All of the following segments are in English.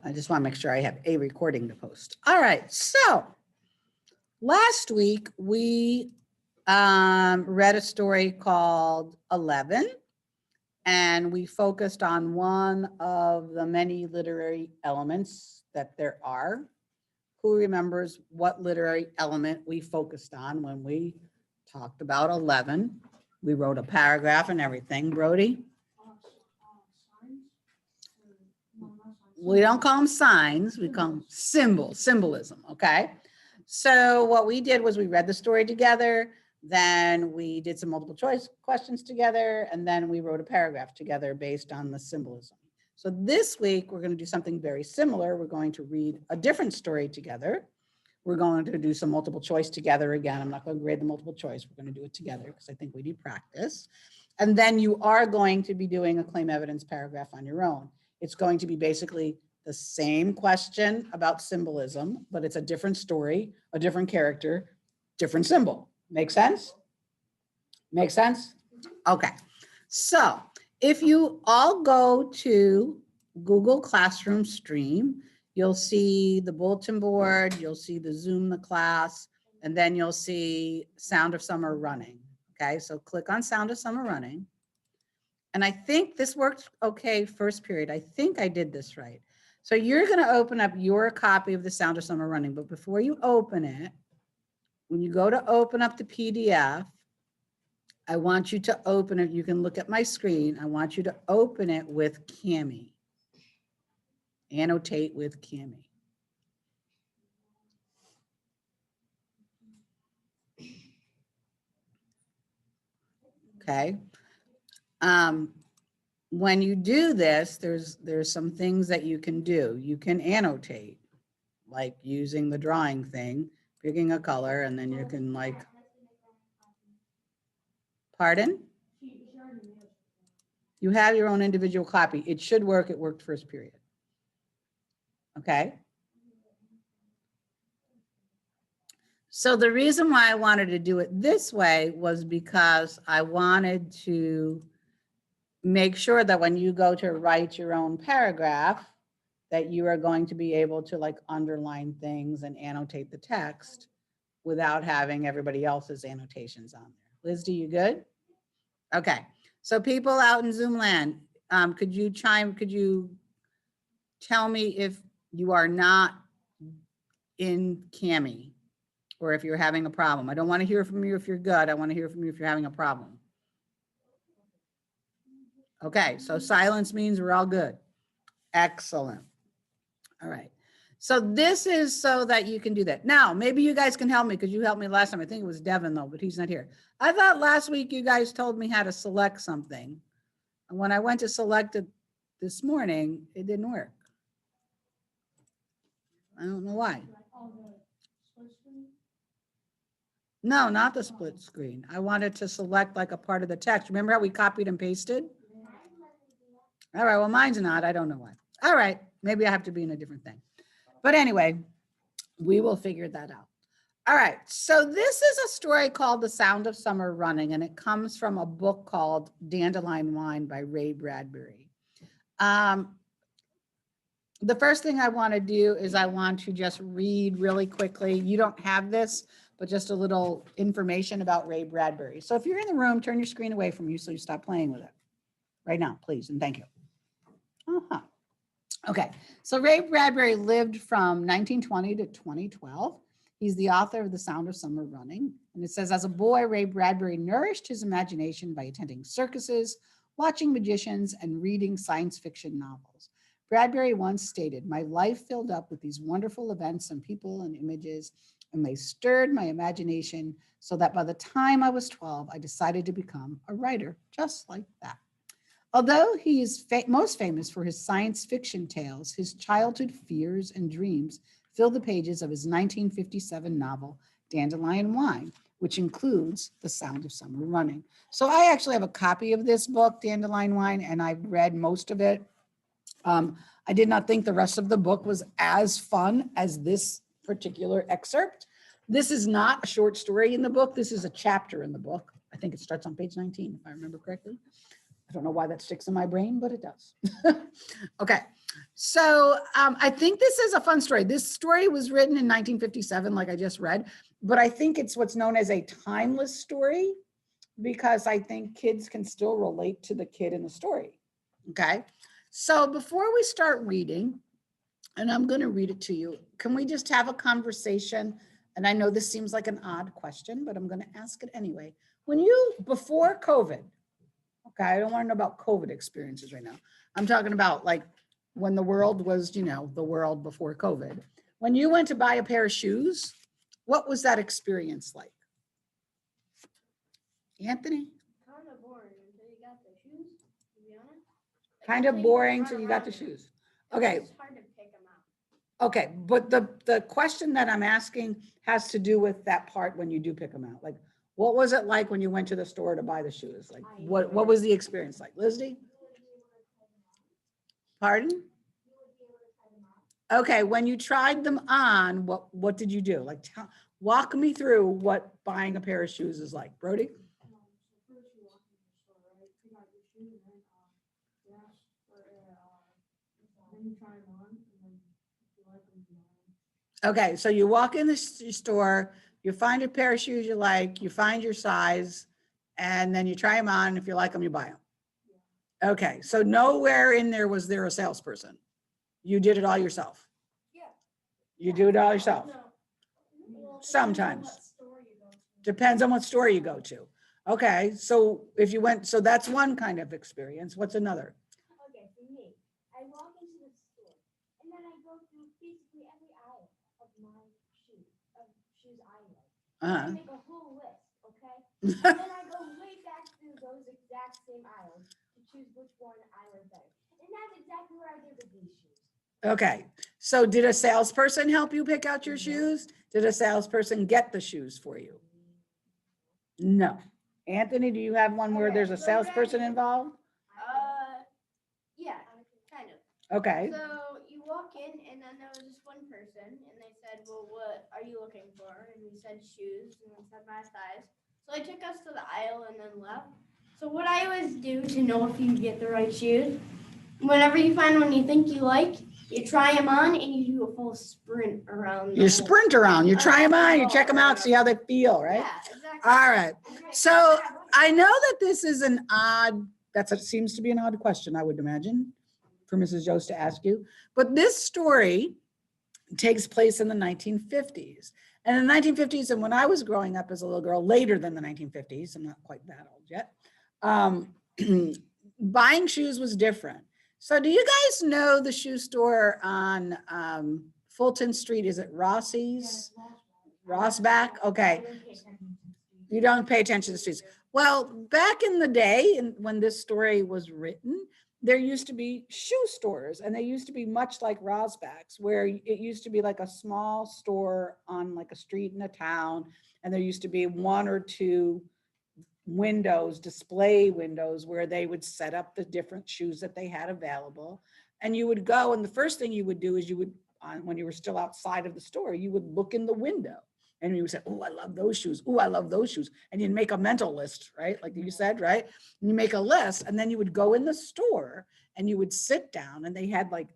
I just want to make sure I have a recording to post. All right, so last week we read a story called 11, and we focused on one of the many literary elements that there are. Who remembers what literary element we focused on when we talked about 11? We wrote a paragraph and everything. Brody? We don't call them signs, we call them symbolism, okay? So what we did was we read the story together, then we did some multiple choice questions together, and then we wrote a paragraph together based on the symbolism. So this week, we're going to do something very similar. We're going to read a different story together. We're going to do some multiple choice together again. I'm not going to grade the multiple choice. We're going to do it together because I think we need practice. And then you are going to be doing a claim evidence paragraph on your own. It's going to be basically the same question about symbolism, but it's a different story, a different character, different symbol. Make sense? Make sense? Okay. So if you all go to Google Classroom Stream, you'll see the bulletin board, you'll see the Zoom the class, and then you'll see Sound of Summer Running. Okay, so click on Sound of Summer Running. And I think this worked okay first period. I think I did this right. So you're going to open up your copy of the Sound of Summer Running, but before you open it, when you go to open up the PDF, I want you to open it. You can look at my screen. I want you to open it with Cami. Annotate with Cami. Okay. When you do this, there's some things that you can do. You can annotate, like using the drawing thing, picking a color, and then you can like, pardon? You have your own individual copy. It should work. It worked first period. Okay. So the reason why I wanted to do it this way was because I wanted to make sure that when you go to write your own paragraph, that you are going to be able to like underline things and annotate the text without having everybody else's annotations on there. Liz, do you good? Okay. So people out in Zoom land, could you tell me if you are not in Cami or if you're having a problem? I don't want to hear from you if you're good. I want to hear from you if you're having a problem. Okay, so silence means we're all good. Excellent. All right. So this is so that you can do that. Now, maybe you guys can help me because you helped me last time. I think it was Devin though, but he's not here. I thought last week you guys told me how to select something. And when I went to select it this morning, it didn't work. I don't know why. No, not the split screen. I wanted to select like a part of the text. Remember how we copied and pasted? All right, well, mine's not. I don't know why. All right, maybe I have to be in a different thing. But anyway, we will figure that out. All right, so this is a story called The Sound of Summer Running, and it comes from a book called Dandelion Wine by Ray Bradbury. The first thing I want to do is I want to just read really quickly. You don't have this, but just a little information about Ray Bradbury. So if you're in the room, turn your screen away from you so you stop playing with it right now, please, and thank you. Okay, so Ray Bradbury lived from 1920 to 2012. He's the author of The Sound of Summer Running. And it says, as a boy, Ray Bradbury nourished his imagination by attending circuses, watching magicians, and reading science fiction novels. Bradbury once stated, my life filled up with these wonderful events and people and images, and they stirred my imagination so that by the time I was 12, I decided to become a writer, just like that. Although he is most famous for his science fiction tales, his childhood fears and dreams fill the pages of his 1957 novel, Dandelion Wine, which includes The Sound of Summer Running. So I actually have a copy of this book, Dandelion Wine, and I've read most of it. I did not think the rest of the book was as fun as this particular excerpt. This is not a short story in the book. This is a chapter in the book. I think it starts on page 19, if I remember correctly. I don't know why that sticks in my brain, but it does. Okay. So I think this is a fun story. This story was written in 1957, like I just read, but I think it's what's known as a timeless story because I think kids can still relate to the kid in the story. Okay. So before we start reading, and I'm going to read it to you, can we just have a conversation? And I know this seems like an odd question, but I'm going to ask it anyway. When you, before COVID, okay, I don't want to know about COVID experiences right now. I'm talking about like when the world was, you know, the world before COVID. When you went to buy a pair of shoes, what was that experience like? Anthony? Kind of boring until you got the shoes, to be honest. Kind of boring till you got the shoes. Okay. It's hard to pick them out. Okay, but the question that I'm asking has to do with that part when you do pick them out. Like, what was it like when you went to the store to buy the shoes? Like, what was the experience like? Lizzie? Pardon? Okay, when you tried them on, what did you do? Like, walk me through what buying a pair of shoes is like. Brody? Okay, so you walk in the store, you find a pair of shoes you like, you find your size, and then you try them on. If you like them, you buy them. Okay, so nowhere in there was there a salesperson. You did it all yourself. Yeah. You do it all yourself. No. Well, Sometimes. depends on what store you go to. Depends on what store you go to. Okay, so if you went, so that's one kind of experience. What's another? Okay, for me, I walk into the store and then I go through basically every aisle of my shoes I like. I make a whole list, okay? And then I go way back through those exact same aisles to choose which one I like better. And that's exactly what I did with these shoes. Okay, so did a salesperson help you pick out your shoes? Did a salesperson get the shoes for you? No. Anthony, do you have one where there's a salesperson involved? Yeah, kind of. Okay, So you walk in and then there was this one person and they said, well, what are you looking for? And we said shoes and we said my size. So they took us to the aisle and then left. So what I always do to know if you get the right shoes, whenever you find one you think you like, you try them on and you do a full sprint around. you sprint around, you try them on, you check them out, see how they feel, right? Yeah, exactly. All right, so I know that this is an odd, it seems to be an odd question, I would imagine, for Mrs. Jost to ask you. But this story takes place in the 1950s. And in the 1950s, and when I was growing up as a little girl, later than the 1950s, I'm not quite that old yet, buying shoes was different. So do you guys know the shoe store on Fulton Street? Is it Rossi's? Rossback? Okay. You don't pay attention to the streets. Well, back in the day, when this story was written, there used to be shoe stores, and they used to be much like Rosbach's, where it used to be like a small store on like a street in a town, and there used to be one or two windows, display windows, where they would set up the different shoes that they had available. And you would go, and the first thing you would do is you would, when you were still outside of the store, you would look in the window. And you would say, oh, I love those shoes. Oh, I love those shoes. And you'd make a mental list, right? Like you said, right? And you make a list, and then you would go in the store and you would sit down, and they had like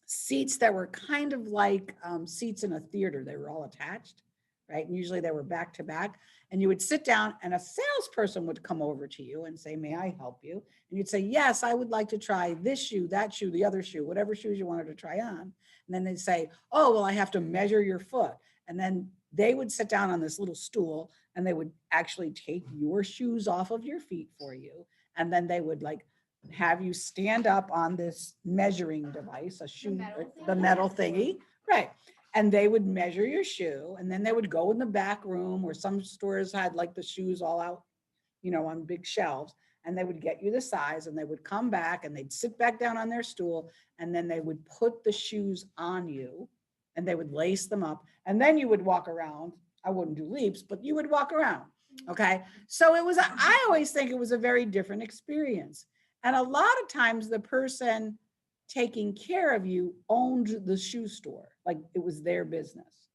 seats that were kind of like seats in a theater. They were all attached, right? And usually they were back to back. And you would sit down, and a salesperson would come over to you and say, may I help you? And you'd say, yes, I would like to try this shoe, that shoe, the other shoe, whatever shoes you wanted to try on. And then they'd say, oh, well, I have to measure your foot. And then they would sit down on this little stool, and they would actually take your shoes off of your feet for you. And then they would like have you stand up on this measuring device, a shoe, the metal thingy, right? And they would measure your shoe, and then they would go in the back room where some stores had like the shoes all out, you know, on big shelves, and they would get you the size, and they would come back and they'd sit back down on their stool, and then they would put the shoes on you, and they would lace them up, and then you would walk around. I wouldn't do leaps, but you would walk around. Okay. So it was, I always think it was a very different experience. And a lot of times the person taking care of you owned the shoe store, like it was their business.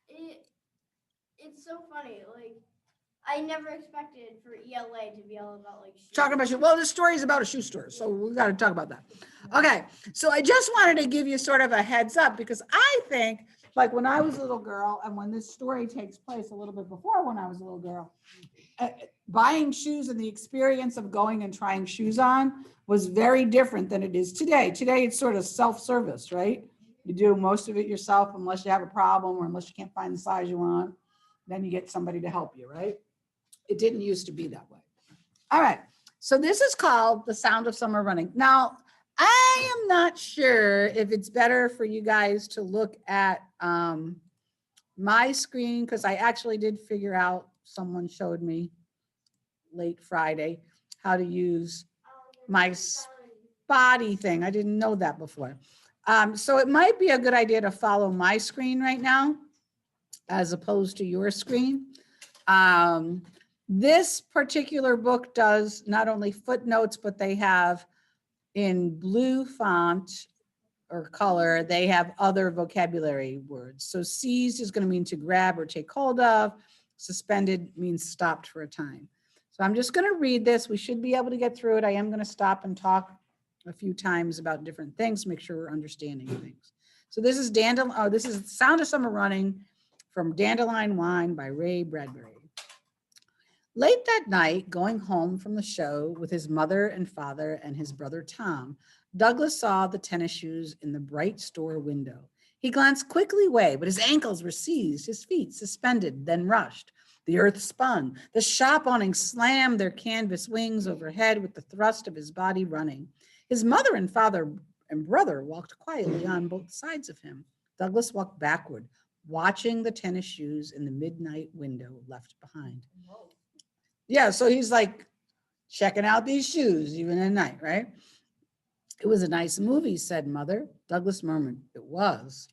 It's so funny. Like I never expected for ELA to be all about like shoes. Talking about shoes. Well, this story is about a shoe store, so we got to talk about that. Okay, so I just wanted to give you sort of a heads up because I think, like when I was a little girl, and when this story takes place a little bit before when I was a little girl, buying shoes and the experience of going and trying shoes on was very different than it is today. Today, it's sort of self-service, right? You do most of it yourself unless you have a problem or unless you can't find the size you want. Then you get somebody to help you, right? It didn't used to be that way. All right. So this is called The Sound of Summer Running. Now, I am not sure if it's better for you guys to look at my screen because I actually did figure out, someone showed me late Friday how to use my spotty thing. I didn't know that before. So it might be a good idea to follow my screen right now as opposed to your screen. This particular book does not only footnotes, but they have in blue font or color, they have other vocabulary words. So seized is going to mean to grab or take hold of. Suspended means stopped for a time. So I'm just going to read this. We should be able to get through it. I am going to stop and talk a few times about different things, make sure we're understanding things. So this is this is Sound of Summer Running from Dandelion Wine by Ray Bradbury. Late that night, going home from the show with his mother and father and his brother Tom, Douglas saw the tennis shoes in the bright store window. He glanced quickly away, but his ankles were seized, his feet suspended, then rushed. The earth spun. The shop awning slammed their canvas wings overhead with the thrust of his body running. His mother and father and brother walked quietly on both sides of him. Douglas walked backward, watching the tennis shoes in the midnight window left behind. Yeah, so he's like checking out these shoes even at night, right? It was a nice movie, said Mother. Douglas murmured, it was.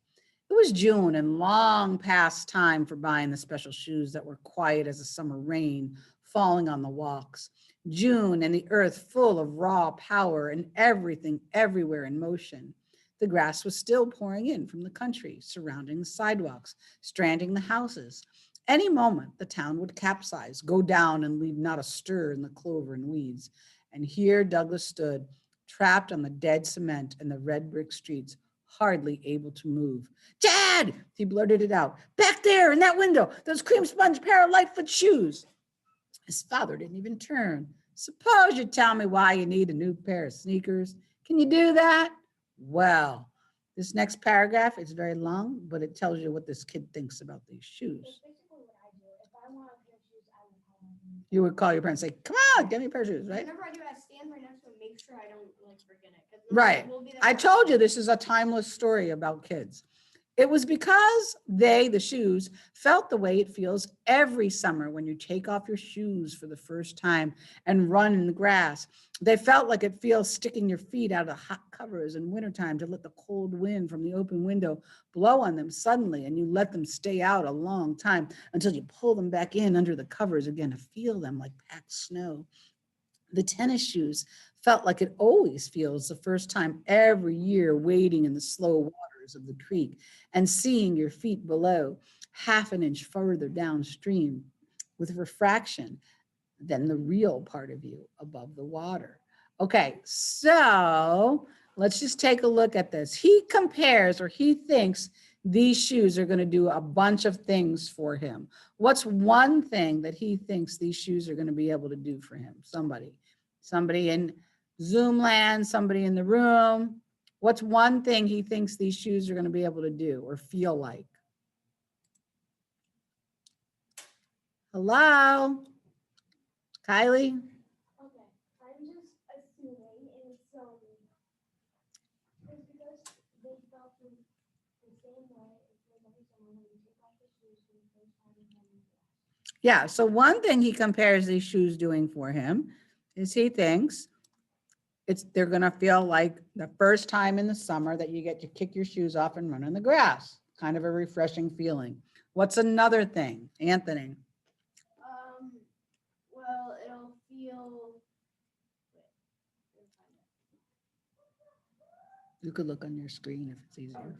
It was June and long past time for buying the special shoes that were quiet as a summer rain falling on the walks. June and the earth full of raw power and everything everywhere in motion. The grass was still pouring in from the country, surrounding the sidewalks, stranding the houses. Any moment, the town would capsize, go down, and leave not a stir in the clover and weeds. And here Douglas stood, trapped on the dead cement and the red brick streets, hardly able to move. Dad, he blurted it out. Back there in that window, those cream sponge pair of Lightfoot shoes. His father didn't even turn. Suppose you tell me why you need a new pair of sneakers. Can you do that? Well, this next paragraph is very long, but it tells you what this kid thinks about these shoes. You would call your parents and say, come on, get me a pair of shoes, right? Whenever I do, I stand right next to him, make sure I don't like forget it. Right. I told you this is a timeless story about kids. It was because they, the shoes, felt the way it feels every summer when you take off your shoes for the first time and run in the grass. They felt like it feels sticking your feet out of the hot covers in wintertime to let the cold wind from the open window blow on them suddenly, and you let them stay out a long time until you pull them back in under the covers again to feel them like packed snow. The tennis shoes felt like it always feels the first time every year wading in the slow waters of the creek and seeing your feet below half an inch further downstream with refraction than the real part of you above the water. Okay, so let's just take a look at this. He compares, or he thinks these shoes are going to do a bunch of things for him. What's one thing that he thinks these shoes are going to be able to do for him? Somebody in Zoom land, somebody in the room. What's one thing he thinks these shoes are going to be able to do or feel like? Hello? Kylie? Okay, I'm just assuming it's because they felt the same way as every summer when you take off the shoes for the first time in the grass. Yeah, so one thing he compares these shoes doing for him is he thinks they're going to feel like the first time in the summer that you get to kick your shoes off and run in the grass. Kind of a refreshing feeling. What's another thing, Anthony? Well, it'll feel. You could look on your screen if it's easier.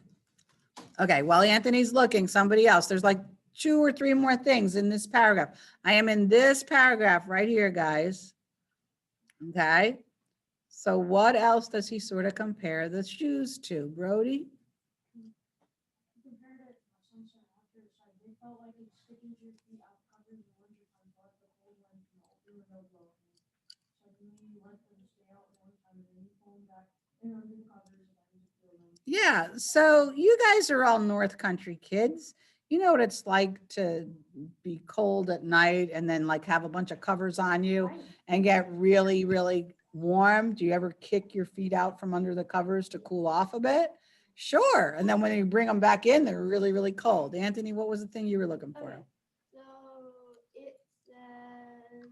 Okay, while Anthony's looking, somebody else. There's like 2 or 3 more things in this paragraph. I am in this paragraph right here, guys. Okay. So what else does he sort of compare the shoes to, Brody? Compared it to my sunset after the side, they felt like it's sticking to your feet out covered in the winter time, but the cold went no, there were no blowing. Suddenly you let them stay out one time and then you pull them back and under the covers and then you feel them. Yeah, so you guys are all North Country kids. You know what it's like to be cold at night and then like have a bunch of covers on you and get really, really warm. Do you ever kick your feet out from under the covers to cool off a bit? Sure. And then when you bring them back in, they're really, really cold. Anthony, what was the thing you were looking for? Okay. So it says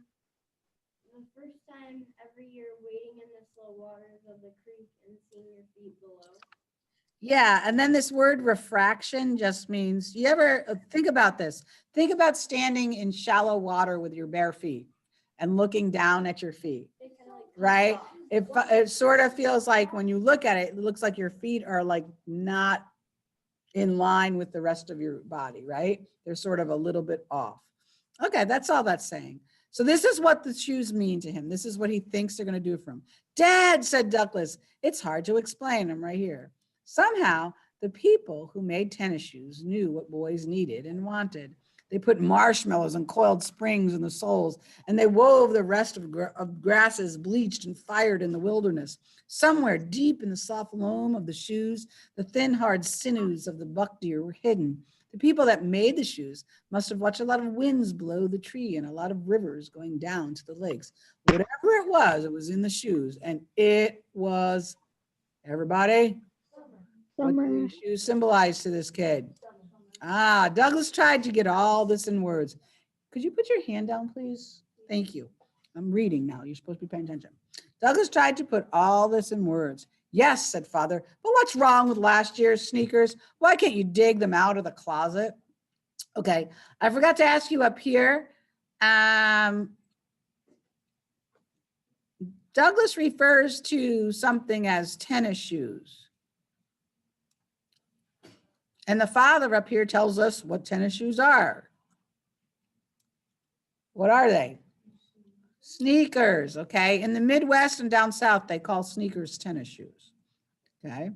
the first time every year wading in the slow waters of the creek and seeing your feet below. Yeah, and then this word refraction just means, you ever think about this? Think about standing in shallow water with your bare feet and looking down at your feet, They kind of like right? off. It sort of feels like when you look at it, it looks like your feet are like not in line with the rest of your body, right? They're sort of a little bit off. Okay, that's all that's saying. So this is what the shoes mean to him. This is what he thinks they're going to do for him. Dad, said Douglas, it's hard to explain. I'm right here. Somehow, the people who made tennis shoes knew what boys needed and wanted. They put marshmallows and coiled springs in the soles, and they wove the rest of grasses bleached and fired in the wilderness. Somewhere deep in the soft loam of the shoes, the thin, hard sinews of the buck deer were hidden. The people that made the shoes must have watched a lot of winds blow the tree and a lot of rivers going down to the lakes. Whatever it was in the shoes, and it was, everybody, what do these shoes symbolize to this kid? Ah, Douglas tried to get all this in words. Could you put your hand down, please? Thank you. I'm reading now. You're supposed to be paying attention. Douglas tried to put all this in words. Yes, said father, but what's wrong with last year's sneakers? Why can't you dig them out of the closet? Okay, I forgot to ask you up here. Douglas refers to something as tennis shoes. And the father up here tells us what tennis shoes are. What are they? Sneakers, okay? In the Midwest and down south, they call sneakers tennis shoes, okay?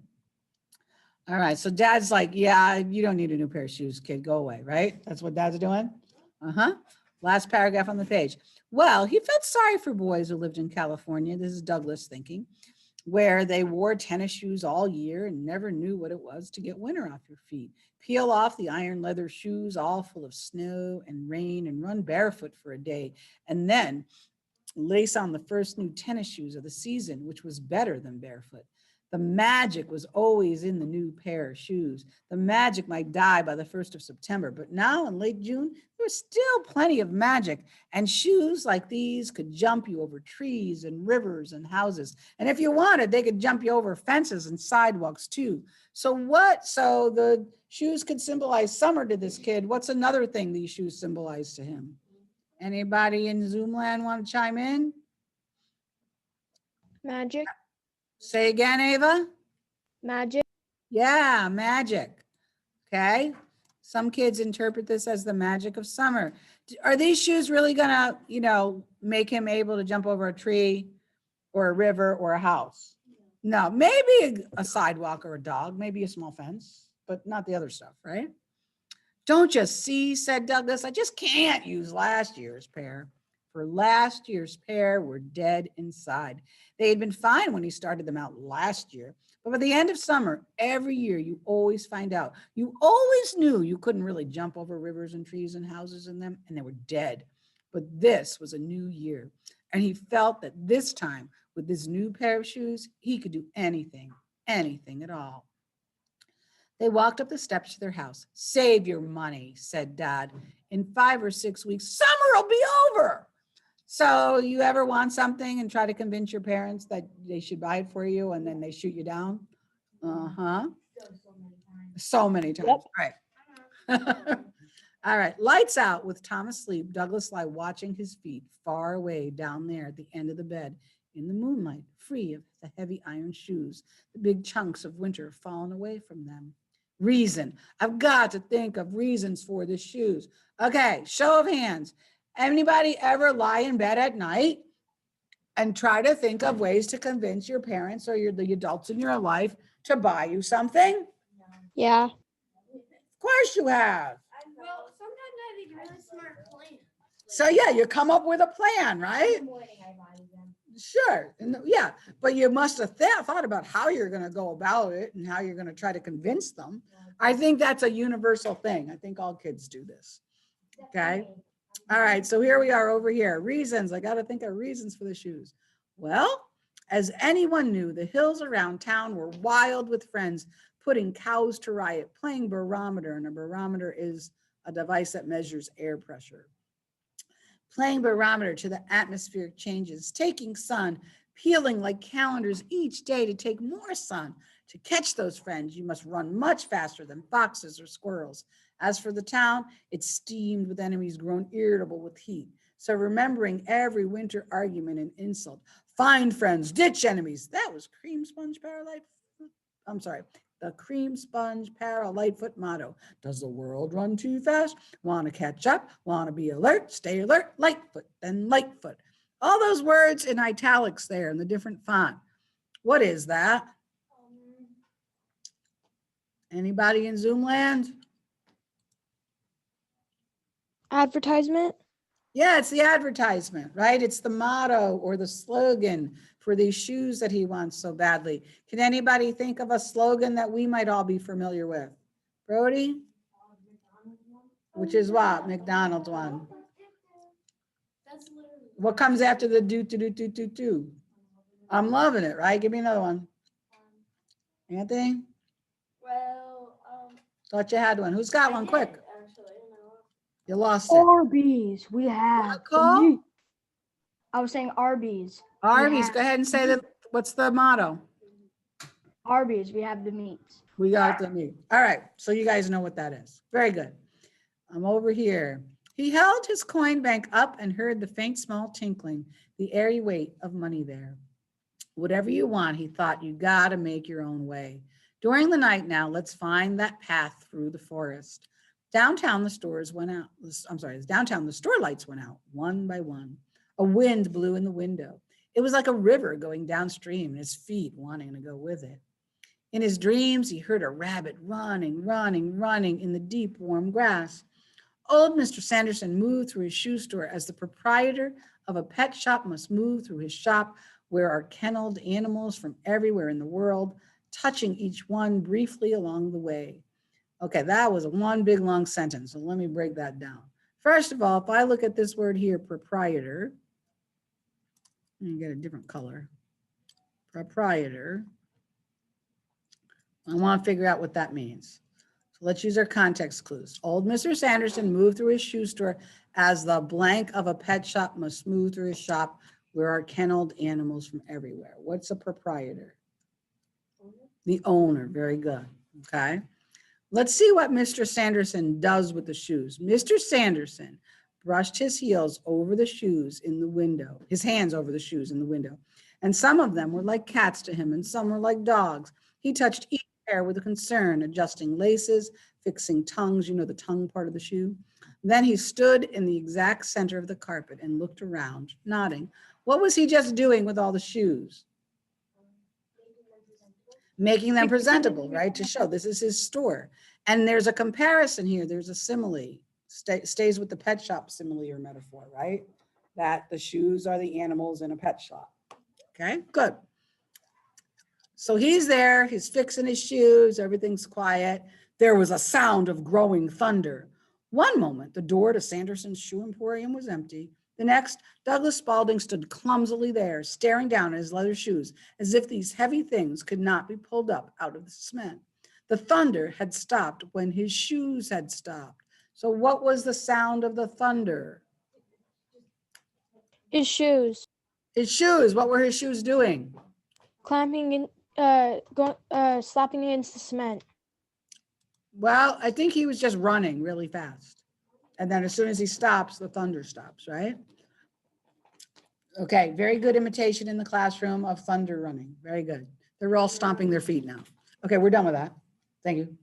All right, so dad's like, yeah, you don't need a new pair of shoes, kid, go away, right? That's what dad's doing? Uh-huh. Last paragraph on the page. Well, he felt sorry for boys who lived in California. This is Douglas thinking, where they wore tennis shoes all year and never knew what it was to get winter off your feet. Peel off the iron leather shoes all full of snow and rain and run barefoot for a day. And then lace on the first new tennis shoes of the season, which was better than barefoot. The magic was always in the new pair of shoes. The magic might die by the 1st of September, but now in late June, there was still plenty of magic. And shoes like these could jump you over trees and rivers and houses. And if you wanted, they could jump you over fences and sidewalks too. So the shoes could symbolize summer to this kid. What's another thing these shoes symbolize to him? Anybody in Zoom land want to chime in? Magic. Say again, Ava. Magic. Yeah, magic. Okay. Some kids interpret this as the magic of summer. Are these shoes really gonna, make him able to jump over a tree or a river or a house? No, maybe a sidewalk or a dog, maybe a small fence, but not the other stuff, right? Don't you see, said Douglas, I just can't use last year's pair. For last year's pair were dead inside. They had been fine when he started them out last year, but by the end of summer, every year, you always find out. You always knew you couldn't really jump over rivers and trees and houses in them, and they were dead. But this was a new year, and he felt that this time, with this new pair of shoes, he could do anything at all. They walked up the steps to their house. Save your money, said Dad. In 5 or 6 weeks, summer will be over. So you ever want something and try to convince your parents that they should buy it for you and then they shoot you down? Uh-huh. So many times, Yep. right. All right, lights out. With Tom asleep, Douglas lay watching his feet far away down there at the end of the bed in the moonlight, free of the heavy iron shoes, the big chunks of winter fallen away from them. Reason. I've got to think of reasons for the shoes. Okay, show of hands. Anybody ever lie in bed at night and try to think of ways to convince your parents or the adults in your life to buy you something? Yeah. Of course you have. Well, sometimes I think really smart plans. So yeah, you come up with a plan, right? Sure. Yeah, but you must have thought about how you're going to go about it and how you're going to try to convince them. I think that's a universal thing. I think all kids do this. Okay. All right. So here we are over here. Reasons. I got to think of reasons for the shoes. Well, as anyone knew, the hills around town were wild with friends putting cows to riot, playing barometer. And a barometer is a device that measures air pressure. Playing barometer to the atmospheric changes, taking sun, peeling like calendars each day to take more sun. To catch those friends, you must run much faster than foxes or squirrels. As for the town, it steamed with enemies grown irritable with heat. So remembering every winter argument and insult, find friends, ditch enemies. That was Cream Sponge Paralight. I'm sorry, the Cream Sponge Para Lightfoot motto. Does the world run too fast? Want to catch up? Want to be alert? Stay alert. Lightfoot, then Lightfoot. All those words in italics there in the different font. What is that? Anybody in Zoom land? Advertisement. Yeah, it's the advertisement, right? It's the motto or the slogan for these shoes that he wants so badly. Can anybody think of a slogan that we might all be familiar with? Brody? Which is what? McDonald's one. That's literally. What comes after the do? I'm loving it, right? Give me another one. Anthony? Well, Thought you had one. Who's got one? Quick. Actually, no. You lost it. Arby's. We have. What, Cole? I was saying Arby's. Arby's, go ahead and say that. What's the motto? Arby's. We have the meats. We got the meat. All right. So you guys know what that is. Very good. I'm over here. He held his coin bank up and heard the faint small tinkling, the airy weight of money there. Whatever you want, he thought, you got to make your own way. During the night now, let's find that path through the forest. Downtown, the stores went out. Downtown, the store lights went out one by one. A wind blew in the window. It was like a river going downstream and his feet wanting to go with it. In his dreams, he heard a rabbit running in the deep, warm grass. Old Mr. Sanderson moved through his shoe store as the proprietor of a pet shop must move through his shop, where are kenneled animals from everywhere in the world, touching each one briefly along the way. Okay, that was one big long sentence, so let me break that down. First of all, if I look at this word here, proprietor, let me get a different color. Proprietor. I want to figure out what that means. So let's use our context clues. Old Mr. Sanderson moved through his shoe store as the blank of a pet shop must move through his shop, where are kenneled animals from everywhere. What's a proprietor? The owner. Very good. Okay. Let's see what Mr. Sanderson does with the shoes. Mr. Sanderson brushed his heels over the shoes in the window, his hands over the shoes in the window. And some of them were like cats to him, and some were like dogs. He touched each pair with a concern, adjusting laces, fixing tongues, you know, the tongue part of the shoe. Then he stood in the exact center of the carpet and looked around, nodding. What was he just doing with all the shoes? Making them presentable, right? To show this is his store. And there's a comparison here. There's a simile. Stays with the pet shop simile or metaphor, right? That the shoes are the animals in a pet shop. Okay, good. So he's there, he's fixing his shoes, everything's quiet. There was a sound of growing thunder. One moment, the door to Sanderson's shoe emporium was empty. The next, Douglas Spaulding stood clumsily there, staring down at his leather shoes, as if these heavy things could not be pulled up out of the cement. The thunder had stopped when his shoes had stopped. So what was the sound of the thunder? His shoes. His shoes. What were his shoes doing? Clamping in, slapping against the cement. Well, I think he was just running really fast. And then as soon as he stops, the thunder stops, right? Okay, very good imitation in the classroom of thunder running. Very good. They're all stomping their feet now. Okay, we're done with that. Thank you.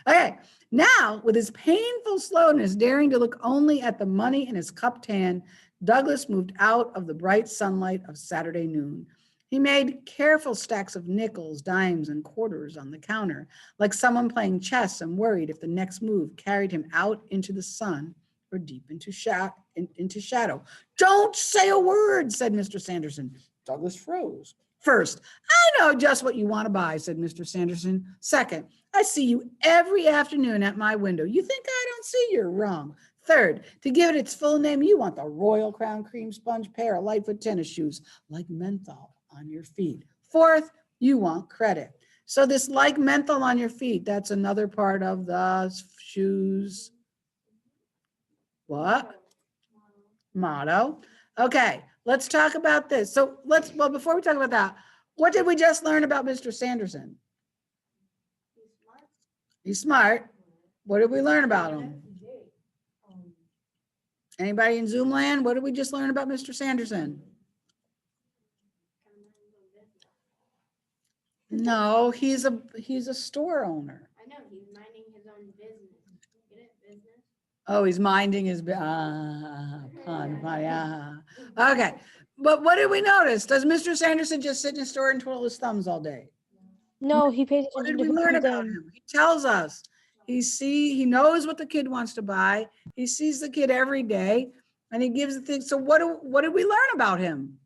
Okay, now with his painful slowness, daring to look only at the money in his cupped hand, Douglas moved out of the bright sunlight of Saturday noon. He made careful stacks of nickels, dimes, and quarters on the counter, like someone playing chess and worried if the next move carried him out into the sun or deep into shadow. Don't say a word, said Mr. Sanderson. Douglas froze. First, I know just what you want to buy, said Mr. Sanderson. Second, I see you every afternoon at my window. You think I don't see? You're wrong. Third, to give it its full name, you want the Royal Crown Cream Sponge pair of Lightfoot tennis shoes, like menthol on your feet. Fourth, you want credit. So this like menthol on your feet, that's another part of the shoes. What? Motto. Okay, let's talk about this. So well, before we talk about that, what did we just learn about Mr. Sanderson? He's smart. What did we learn about him? Anybody in Zoom land? What did we just learn about Mr. Sanderson? No, he's a store owner. I know he's minding his own business. Get it? Business. Oh, he's minding his pun. Okay, but what did we notice? Does Mr. Sanderson just sit in his store and twiddle his thumbs all day? No, he pays What attention did to we who learn comes about in. him? He tells us. He knows what the kid wants to buy. He sees the kid every day, and he gives the thing. So what did we learn about him?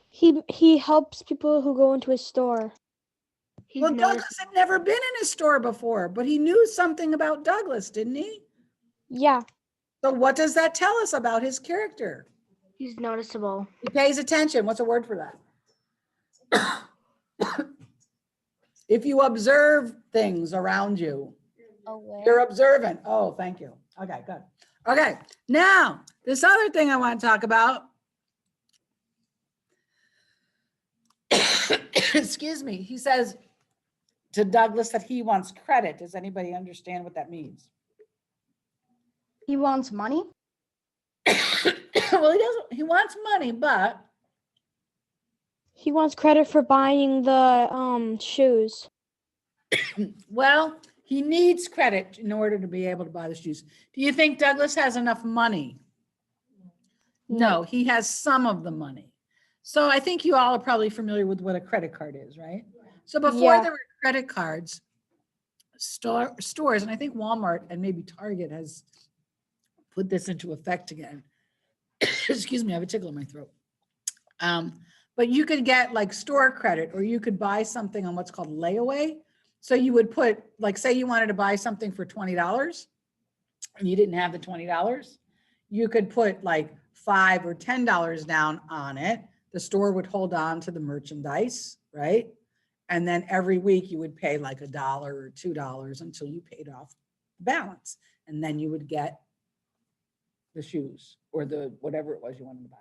He helps people who go into his store. He's Well, Douglas had never been in his store before, but he knew something about Douglas, didn't he? Yeah. So what does that tell us about his character? He's noticeable. He pays attention. What's a word for that? If you observe things around you, you're observant. Oh, thank you. Okay, good. Okay, now this other thing I want to talk about. Excuse me. He says to Douglas that he wants credit. Does anybody understand what that means? He wants money? Well, he wants money, but He wants credit for buying the shoes. well, he needs credit in order to be able to buy the shoes. Do you think Douglas has enough money? No, he has some of the money. So I think you all are probably familiar with what a credit card is, right? So before Yeah. there were credit cards, stores, and I think Walmart and maybe Target has put this into effect again. Excuse me, I have a tickle in my throat. But you could get like store credit, or you could buy something on what's called layaway. So you would put, like, say you wanted to buy something for $20 and you didn't have the $20, you could put like $5 or $10 down on it. The store would hold on to the merchandise, right? And then every week you would pay like $1 or $2 until you paid off the balance. And then you would get the shoes or the whatever it was you wanted to buy.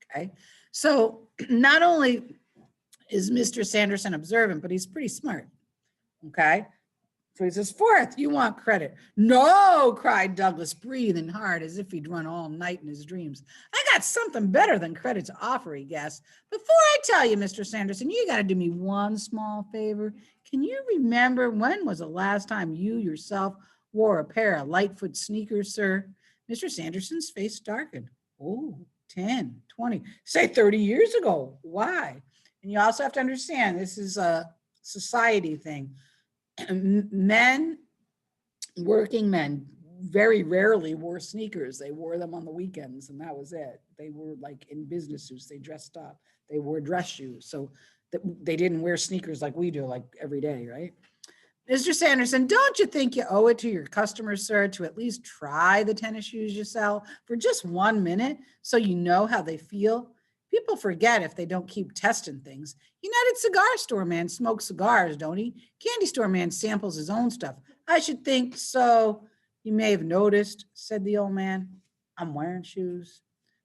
Okay. So not only is Mr. Sanderson observant, but he's pretty smart. Okay. So he says, fourth, you want credit? No, cried Douglas, breathing hard as if he'd run all night in his dreams. I got something better than credit to offer, he gasped. Before I tell you, Mr. Sanderson, you got to do me one small favor. Can you remember when was the last time you yourself wore a pair of Lightfoot sneakers, sir? Mr. Sanderson's face darkened. Oh, 10, 20, say 30 years ago. Why? And you also have to understand, this is a society thing. Men, working men, very rarely wore sneakers. They wore them on the weekends, and that was it. They were like in business suits. They dressed up. They wore dress shoes. So they didn't wear sneakers like we do, like every day, right? Mr. Sanderson, don't you think you owe it to your customers, sir, to at least try the tennis shoes you sell for just 1 minute so you know how they feel? People forget if they don't keep testing things. United Cigar Store man smokes cigars, don't he? Candy store man samples his own stuff. I should think so. You may have noticed, said the old man. I'm wearing shoes,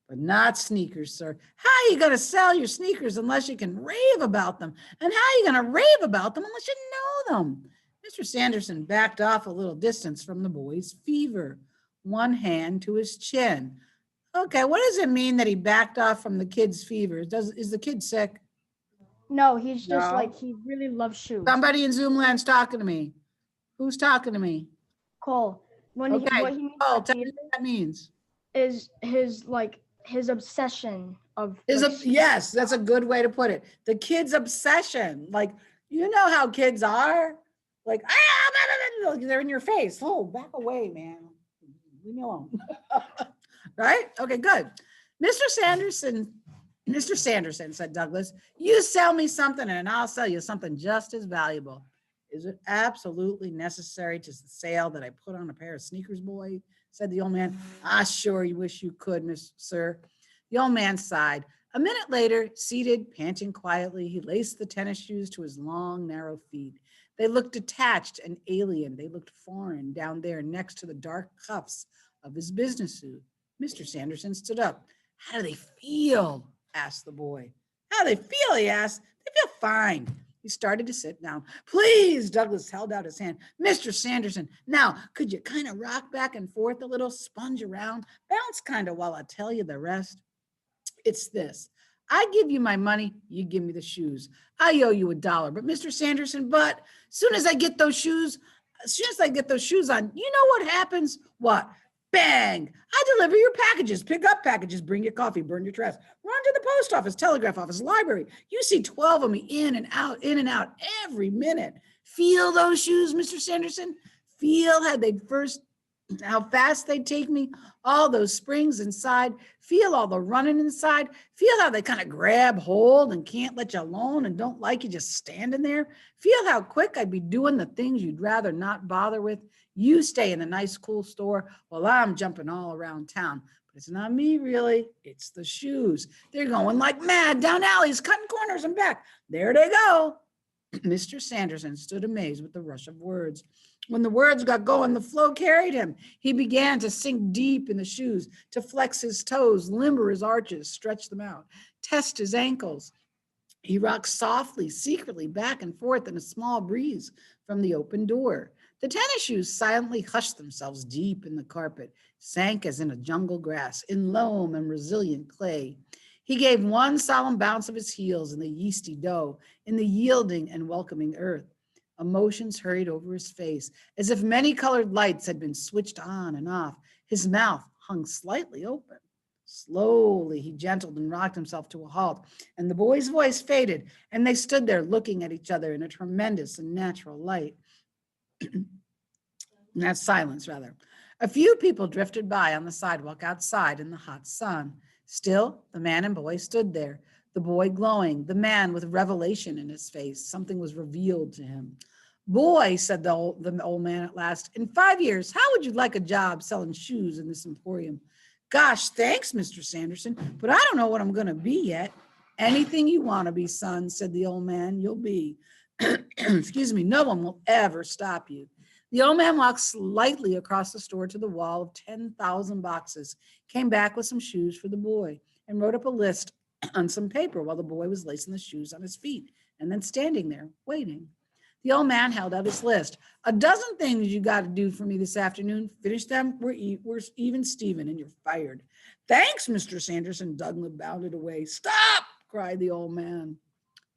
but not sneakers, sir. How are you going to sell your sneakers unless you can rave about them? And how are you going to rave about them unless you know them? Mr. Sanderson backed off a little distance from the boy's fever, one hand to his chin. Okay, what does it mean that he backed off from the kid's fever? Is the kid sick? No, he's just No. like, he really loves shoes. Somebody in Zoom land's talking to me. Who's talking to me? Cole. What Okay. he means Oh, by tell me fetus what that means. is his obsession of Yes, that's a good way to put it. The kid's obsession. Like, you know how kids are? Like, they're in your face. Oh, back away, man. Leave me alone. Right? Okay, good. Mr. Sanderson, said Douglas, you sell me something and I'll sell you something just as valuable. Is it absolutely necessary to the sale that I put on a pair of sneakers, boy? Said the old man. I sure you wish you could, sir. The old man sighed. A minute later, seated, panting quietly, he laced the tennis shoes to his long, narrow feet. They looked detached and alien. They looked foreign down there next to the dark cuffs of his business suit. Mr. Sanderson stood up. How do they feel? Asked the boy. How do they feel? He asked. They feel fine. He started to sit down. Please, Douglas held out his hand. Mr. Sanderson, now, could you kind of rock back and forth a little, sponge around, bounce kind of while I tell you the rest? It's this. I give you my money, you give me the shoes. I owe you $1, but Mr. Sanderson, but as soon as I get those shoes on, you know what happens? What? Bang! I deliver your packages, pick up packages, bring your coffee, burn your trash, run to the post office, telegraph office, library. You see 12 of me in and out every minute. Feel those shoes, Mr. Sanderson? Feel how fast they take me, all those springs inside, feel all the running inside, feel how they kind of grab hold and can't let you alone and don't like you just standing there, feel how quick I'd be doing the things you'd rather not bother with. You stay in a nice cool store while I'm jumping all around town. But it's not me really, it's the shoes. They're going like mad down alleys, cutting corners and back. There they go. Mr. Sanderson stood amazed with the rush of words. When the words got going, the flow carried him. He began to sink deep in the shoes, to flex his toes, limber his arches, stretch them out, test his ankles. He rocked softly, secretly, back and forth in a small breeze from the open door. The tennis shoes silently hushed themselves deep in the carpet, sank as in a jungle grass, in loam and resilient clay. He gave one solemn bounce of his heels in the yeasty dough, in the yielding and welcoming earth. Emotions hurried over his face, as if many colored lights had been switched on and off. His mouth hung slightly open. Slowly, he gentled and rocked himself to a halt, and the boy's voice faded, and they stood there looking at each other in a tremendous and natural light. That silence, rather. A few people drifted by on the sidewalk outside in the hot sun. Still, the man and boy stood there, the boy glowing, the man with revelation in his face. Something was revealed to him. Boy, said the old man at last, in 5 years, how would you like a job selling shoes in this emporium? Gosh, thanks, Mr. Sanderson, but I don't know what I'm going to be yet. Anything you want to be, son, said the old man, you'll be. Excuse me, no one will ever stop you. The old man walked slightly across the store to the wall of 10,000 boxes, came back with some shoes for the boy, and wrote up a list on some paper while the boy was lacing the shoes on his feet and then standing there waiting. The old man held out his list. A dozen things you got to do for me this afternoon. Finish them. We're even Steven, and you're fired. Thanks, Mr. Sanderson. Douglas bounded away. Stop, cried the old man.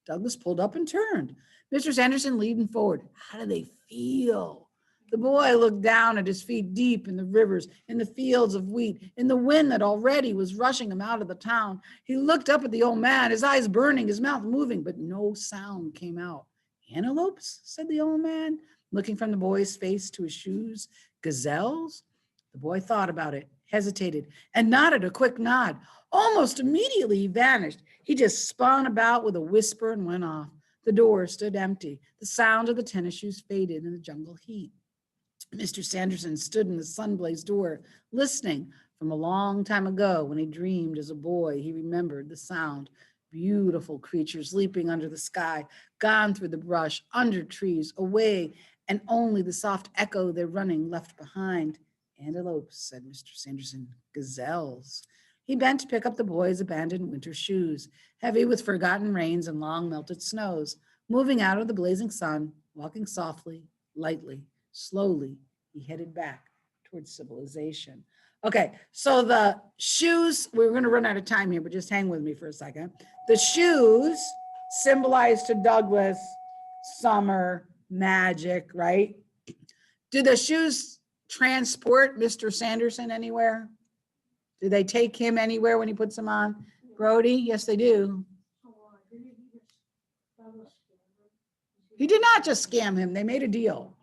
Douglas pulled up and turned. Mr. Sanderson leaned forward. How do they feel? The boy looked down at his feet deep in the rivers, in the fields of wheat, in the wind that already was rushing him out of the town. He looked up at the old man, his eyes burning, his mouth moving, but no sound came out. Antelopes, said the old man, looking from the boy's face to his shoes. Gazelles? The boy thought about it, hesitated, and nodded a quick nod. Almost immediately he vanished. He just spun about with a whisper and went off. The door stood empty. The sound of the tennis shoes faded in the jungle heat. Mr. Sanderson stood in the sun-blazed door, listening. From a long time ago, when he dreamed as a boy, he remembered the sound. Beautiful creatures leaping under the sky, gone through the brush, under trees, away, and only the soft echo of their running left behind. Antelopes, said Mr. Sanderson. Gazelles. He bent to pick up the boy's abandoned winter shoes, heavy with forgotten rains and long melted snows. Moving out of the blazing sun, walking softly, lightly, slowly, he headed back towards civilization. Okay, so the shoes, we're going to run out of time here, but just hang with me for a second. The shoes symbolize to Douglas summer, magic, right? Do the shoes transport Mr. Sanderson anywhere? Do they take him anywhere when he puts them on? Brody, yes, they do. He did not just scam him. They made a deal.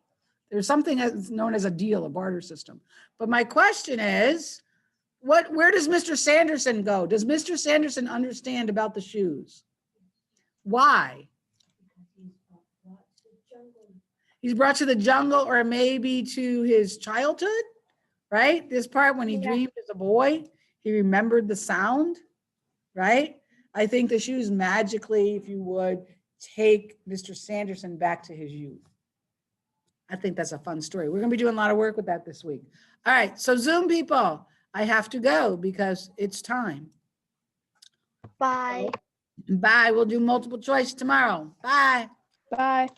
There's something that's known as a deal, a barter system. But my question is, where does Mr. Sanderson go? Does Mr. Sanderson understand about the shoes? Why? He's brought to the jungle, or maybe to his childhood, right? This part when he dreamed as a boy, he remembered the sound, right? I think the shoes magically, if you would, take Mr. Sanderson back to his youth. I think that's a fun story. We're going to be doing a lot of work with that this week. All right, so Zoom people, I have to go because it's time. Bye. Bye. We'll do multiple choice tomorrow. Bye. Bye.